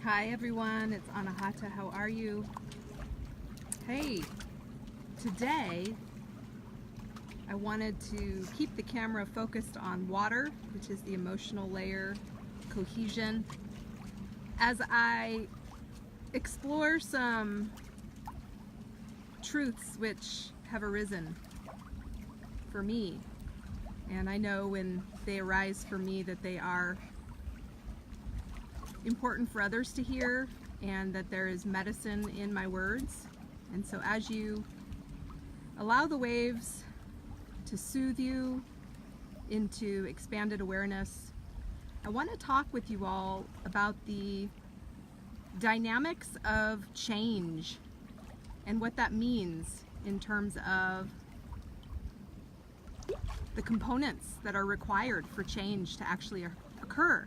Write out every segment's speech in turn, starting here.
Hi everyone, it's Anahata. How are you? Hey, today I wanted to keep the camera focused on water, which is the emotional layer, cohesion, as I explore some truths which have arisen for me. And I know when they arise for me that they are important for others to hear, and that there is medicine in my words. And so as you allow the waves to soothe you into expanded awareness, I want to talk with you all about the dynamics of change and what that means in terms of the components that are required for change to actually occur.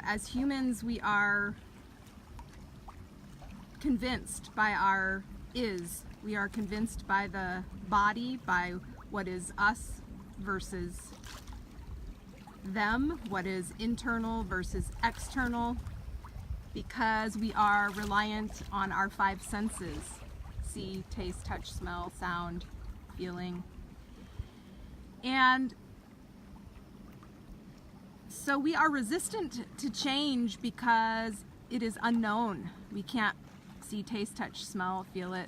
As humans, we are convinced by our is. We are convinced by the body, by what is us versus them, what is internal versus external, because we are reliant on our five senses: see, taste, touch, smell, sound, feeling. And so we are resistant to change because it is unknown. We can't see, taste, touch, smell, feel it.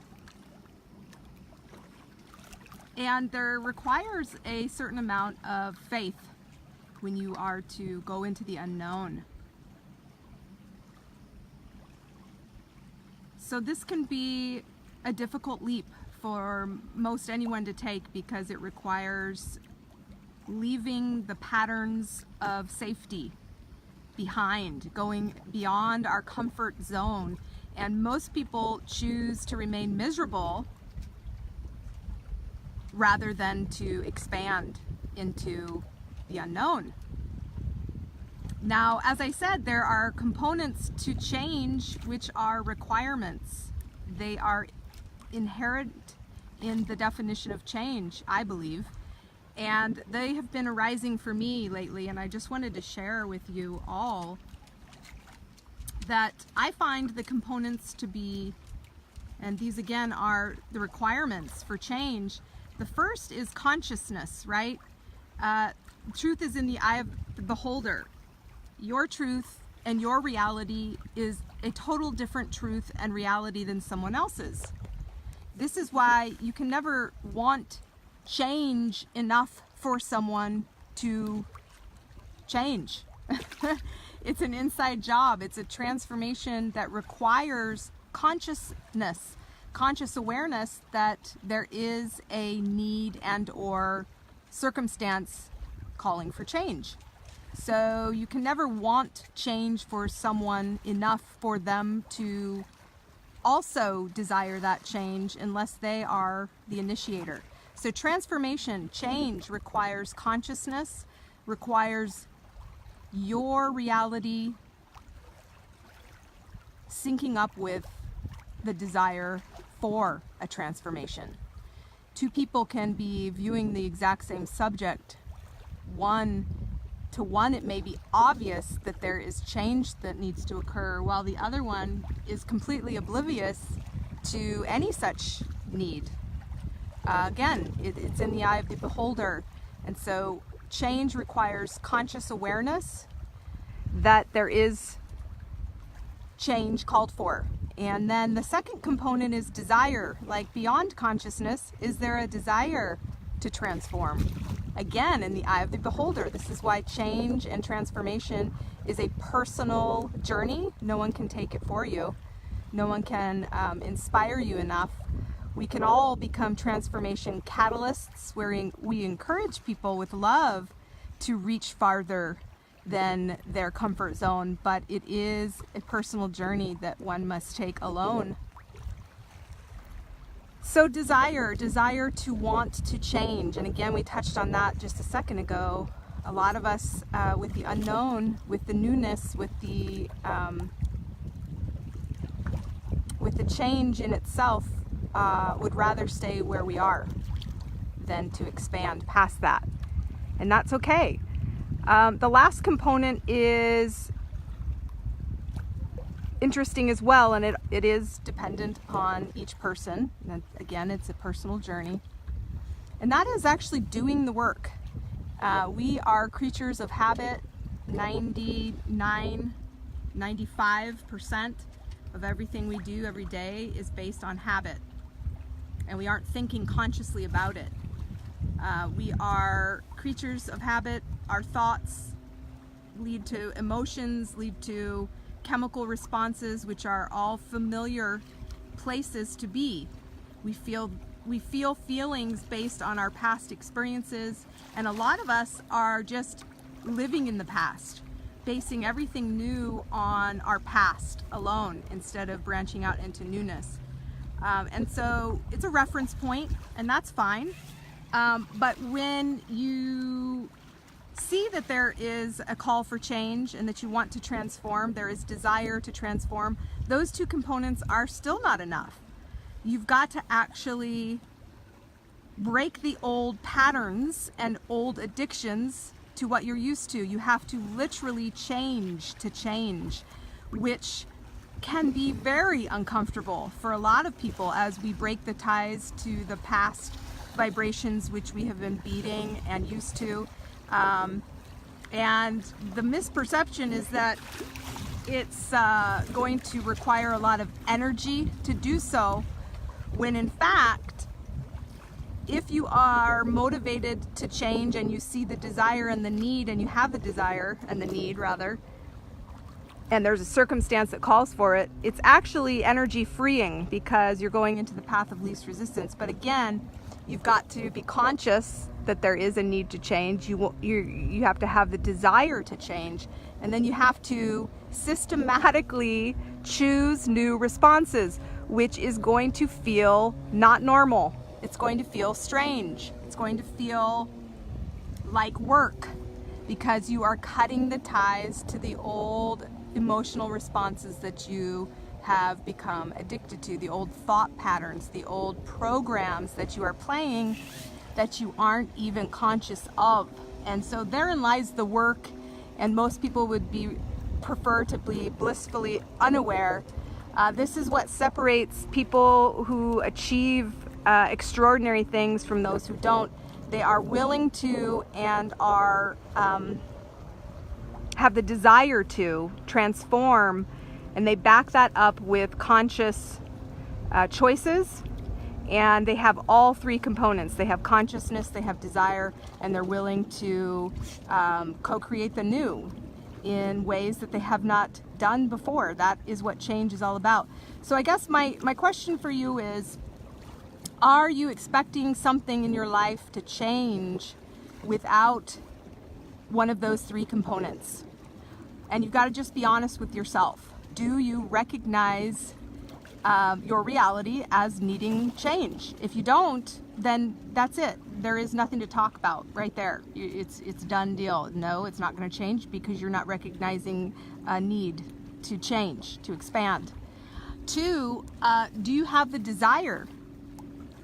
And there requires a certain amount of faith when you are to go into the unknown. So this can be a difficult leap for most anyone to take, because it requires leaving the patterns of safety behind, going beyond our comfort zone. And most people choose to remain miserable rather than to expand into the unknown. Now, as I said, there are components to change which are requirements. They are inherent in the definition of change, I believe. And they have been arising for me lately, and I just wanted to share with you all that I find the components to be, and these again are the requirements for change. The first is consciousness, right? Truth is in the eye of the beholder. Your truth and your reality is a total different truth and reality than someone else's. This is why you can never want change enough for someone to change. It's an inside job. It's a transformation that requires consciousness, conscious awareness that there is a need and or circumstance calling for change. So you can never want change for someone enough for them to also desire that change unless they are the initiator. So transformation, change, requires consciousness, requires your reality syncing up with the desire for a transformation. Two people can be viewing the exact same subject. One it may be obvious that there is change that needs to occur, while the other one is completely oblivious to any such need. Again, it's in the eye of the beholder. And so change requires conscious awareness that there is change called for. And then the second component is desire. Like, beyond consciousness, is there a desire to transform? Again, in the eye of the beholder. This is why change and transformation is a personal journey. No one can take it for you. No one can inspire you enough. We can all become transformation catalysts, where we encourage people with love to reach farther than their comfort zone, but it is a personal journey that one must take alone. So desire to want to change. And again, we touched on that just a second ago. A lot of us with the unknown, with the newness, with the change in itself, would rather stay where we are than to expand past that. And that's okay. The last component is interesting as well, and it is dependent upon each person. And again, it's a personal journey. And that is actually doing the work. We are creatures of habit. 95% of everything we do every day is based on habit. And we aren't thinking consciously about it. We are creatures of habit. Our thoughts lead to emotions, lead to chemical responses, which are all familiar places to be. We feel feelings based on our past experiences, and a lot of us are just living in the past, basing everything new on our past alone instead of branching out into newness. And so it's a reference point, and that's fine. But when you see that there is a call for change and that you want to transform, there is desire to transform, those two components are still not enough. You've got to actually break the old patterns and old addictions to what you're used to. You have to literally change to change, which can be very uncomfortable for a lot of people as we break the ties to the past vibrations which we have been beating and used to. And the misperception is that it's going to require a lot of energy to do so, when in fact, if you are motivated to change and you see the desire and the need, and you have the desire and the need rather, and there's a circumstance that calls for it, it's actually energy freeing because you're going into the path of least resistance. But again, you've got to be conscious that there is a need to change. You have to have the desire to change, and then you have to systematically choose new responses, which is going to feel not normal. It's going to feel strange. It's going to feel like work because you are cutting the ties to the old emotional responses that you have become addicted to, the old thought patterns, the old programs that you are playing that you aren't even conscious of. And so therein lies the work, and most people would prefer to be blissfully unaware. This is what separates people who achieve extraordinary things from those who don't. They are willing to and are have the desire to transform, and they back that up with conscious choices, and they have all three components. They have consciousness, they have desire, and they're willing to co-create the new in ways that they have not done before. That is what change is all about. So I guess my question for you is, are you expecting something in your life to change without one of those three components? And you've got to just be honest with yourself. Do you recognize your reality as needing change? If you don't, then that's it. There is nothing to talk about right there. It's done deal. No, it's not going to change because you're not recognizing a need to change, to expand. Two, do you have the desire?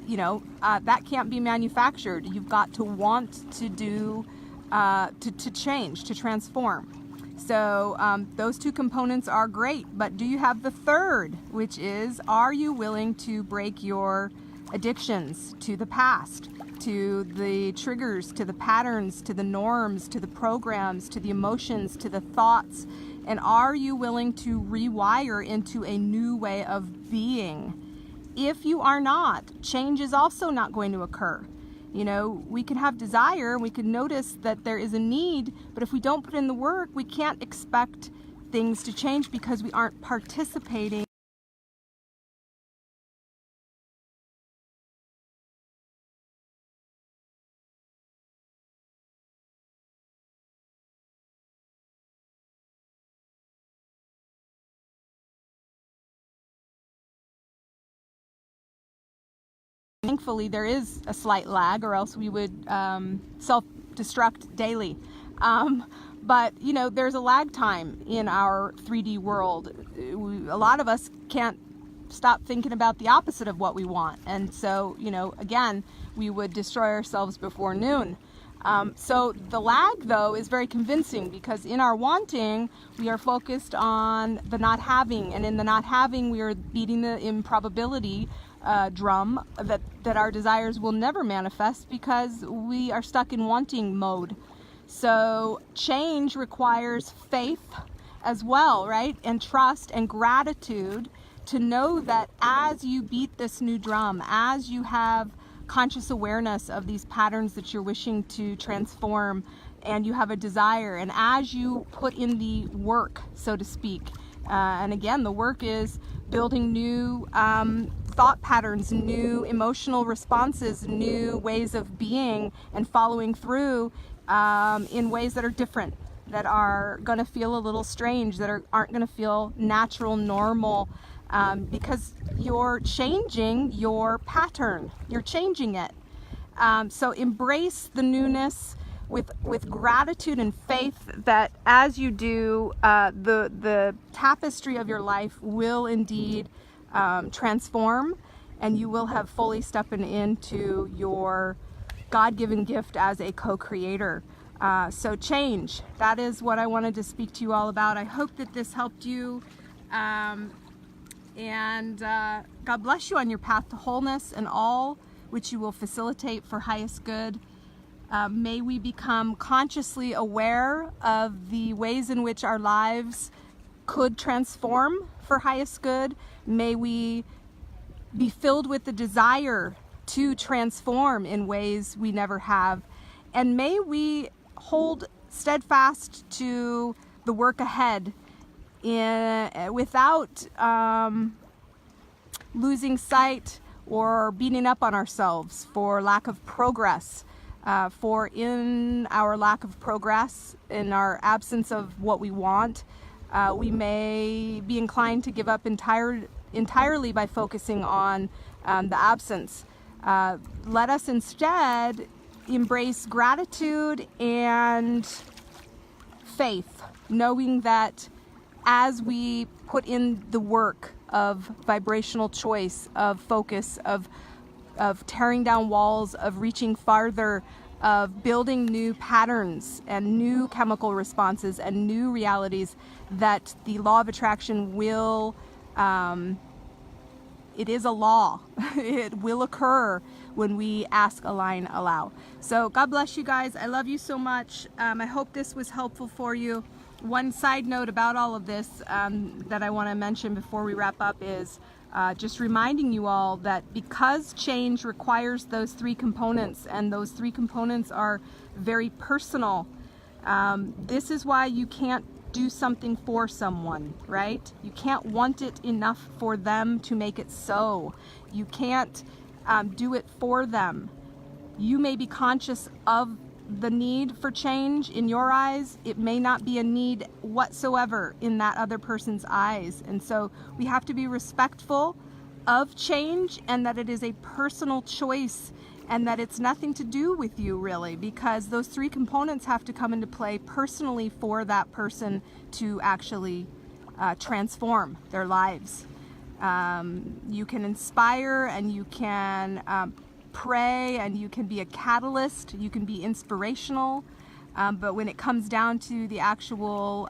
That can't be manufactured. You've got to want to do, to change, to transform. So those two components are great, but do you have the third, which is, are you willing to break your addictions to the past, to the triggers, to the patterns, to the norms, to the programs, to the emotions, to the thoughts, and are you willing to rewire into a new way of being? If you are not, change is also not going to occur. We can have desire, we can notice that there is a need, but if we don't put in the work, we can't expect things to change because we aren't participating. Thankfully, there is a slight lag, or else we would self-destruct daily. But, there's a lag time in our 3D world. A lot of us can't stop thinking about the opposite of what we want. And so, again, we would destroy ourselves before noon. So the lag, though, is very convincing, because in our wanting, we are focused on the not having, and in the not having, we are beating the improbability drum that our desires will never manifest, because we are stuck in wanting mode. So change requires faith as well, right? And trust and gratitude to know that as you beat this new drum, as you have conscious awareness of these patterns that you're wishing to transform, and you have a desire, and as you put in the work, so to speak, and again, the work is building new thought patterns, new emotional responses, new ways of being and following through in ways that are different, that are going to feel a little strange, that aren't going to feel natural, normal, because you're changing your pattern, you're changing it. So embrace the newness with gratitude and faith that as you do, the tapestry of your life will indeed transform, and you will have fully stepped into your God-given gift as a co-creator. So change, that is what I wanted to speak to you all about. I hope that this helped you, and God bless you on your path to wholeness and all which you will facilitate for highest good. May we become consciously aware of the ways in which our lives could transform for highest good. May we be filled with the desire to transform in ways we never have. And may we hold steadfast to the work ahead without losing sight or beating up on ourselves for lack of progress. For in our lack of progress, in our absence of what we want, we may be inclined to give up entirely by focusing on the absence. Let us instead embrace gratitude and faith, knowing that as we put in the work of vibrational choice, of focus, of tearing down walls, of reaching farther, of building new patterns and new chemical responses and new realities, that the law of attraction will, it is a law. It will occur when we ask, align, allow. So God bless you guys. I love you so much. I hope this was helpful for you. One side note about all of this that I want to mention before we wrap up is just reminding you all that because change requires those three components, and those three components are very personal, this is why you can't do something for someone, right? You can't want it enough for them to make it so. You can't do it for them. You may be conscious of the need for change in your eyes. It may not be a need whatsoever in that other person's eyes. And so we have to be respectful of change, and that it is a personal choice, and that it's nothing to do with you really, because those three components have to come into play personally for that person to actually transform their lives. You can inspire, and you can pray, and you can be a catalyst, you can be inspirational, but when it comes down to the actual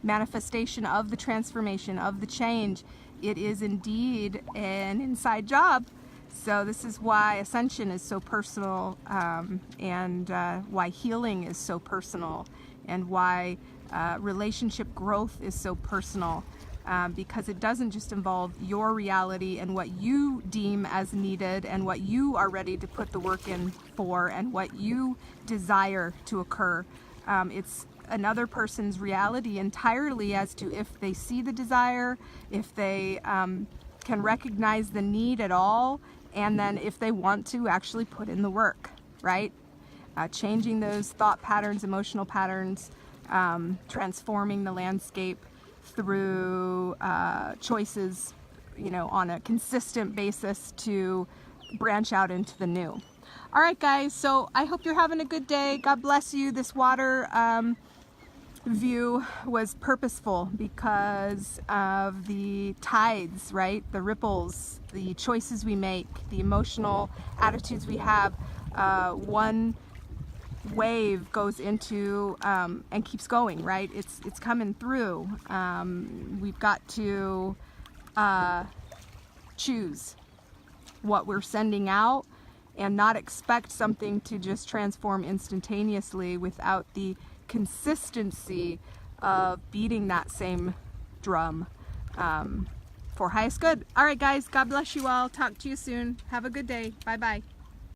manifestation of the transformation, of the change, it is indeed an inside job. So this is why ascension is so personal, and why healing is so personal, and why relationship growth is so personal. Because it doesn't just involve your reality and what you deem as needed and what you are ready to put the work in for and what you desire to occur. It's another person's reality entirely as to if they see the desire, if they can recognize the need at all, and then if they want to actually put in the work, right? Changing those thought patterns, emotional patterns, transforming the landscape through choices, you know, on a consistent basis to branch out into the new. All right, guys, so I hope you're having a good day. God bless you. This water view was purposeful because of the tides, right? The ripples, the choices we make, the emotional attitudes we have. One wave goes into and keeps going, right? It's coming through. We've got to choose what we're sending out and not expect something to just transform instantaneously without the consistency of beating that same drum for highest good. All right, guys, God bless you all. Talk to you soon. Have a good day. Bye-bye.